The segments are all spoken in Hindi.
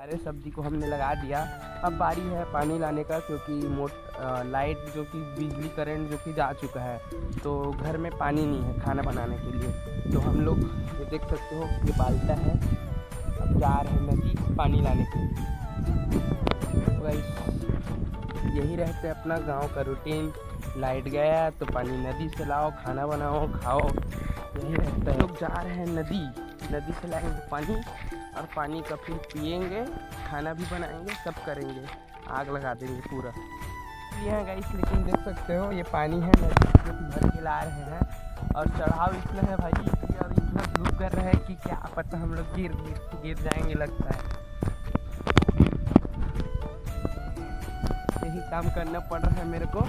सारे सब्जी को हमने लगा दिया। अब बारी है पानी लाने का, क्योंकि लाइट जो कि बिजली करंट जो कि जा चुका है, तो घर में पानी नहीं है खाना बनाने के लिए। तो हम लोग ये देख सकते हो, ये बाल्टा है, अब जा रहे हैं नदी पानी लाने के लिए। तो यही रहते अपना गांव का रूटीन। लाइट गया तो पानी नदी से लाओ, खाना बनाओ, खाओ, यही रहता है। लोग जा रहे हैं नदी से लाएंगे पानी, और पानी का फिर पिएंगे, खाना भी बनाएंगे, सब करेंगे, आग लगा देंगे पूरा। ये है गाइस, लेकिन देख सकते हो ये पानी है नदी जो कि भर के ला रहे हैं, और चढ़ाव इतना है भाई, और इतना धूप कर रहा है कि क्या पता हम लोग गिर जाएंगे लगता है। यही काम करना पड़ रहा है मेरे को।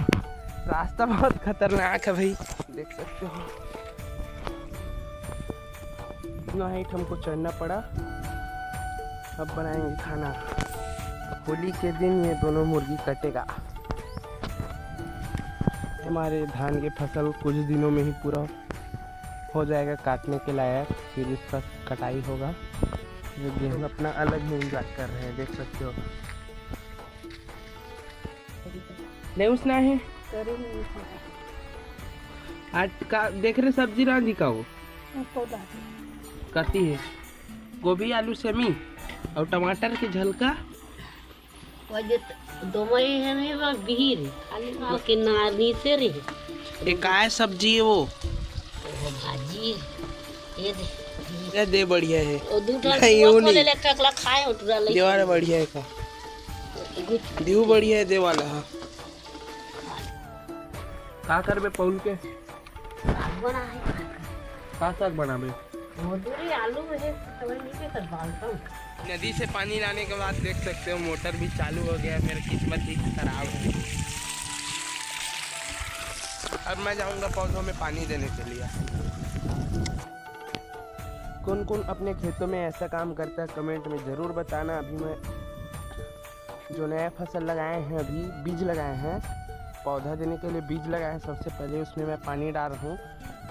रास्ता बहुत खतरनाक है भाई, देख सकते हो इतना हाइट हमको चढ़ना पड़ा। अब बनाएंगे खाना। होली के दिन ये दोनों मुर्गी कटेगा। हमारे धान के फसल कुछ दिनों में ही पूरा हो जाएगा काटने के लायक, फिर इसका कटाई होगा। जो गेहूँ अपना अलग ही इंजॉय कर रहे हैं, देख सकते हो। नहीं उसना है आज का देख रहे सब्जी रांधी का वो कती है, गोभी आलू सेमी और टमाटर के झलका काय सब्जी है वो भाजी ये दे बढ़िया है, देवाला बढ़िया है का देहू बढ़िया है देवाला। हाँ का करबे पौल के का साग बनाबे आलू है। नदी से पानी लाने के बाद देख सकते हो मोटर भी चालू हो गया। मेरी किस्मत ही खराब है। अब मैं जाऊंगा पौधों में पानी देने के लिए। कौन कौन अपने खेतों में ऐसा काम करता है कमेंट में ज़रूर बताना। अभी मैं जो नया फसल लगाए हैं, अभी बीज लगाए हैं, पौधा देने के लिए बीज लगाए हैं, सबसे पहले उसमें मैं पानी डाल रहा हूँ।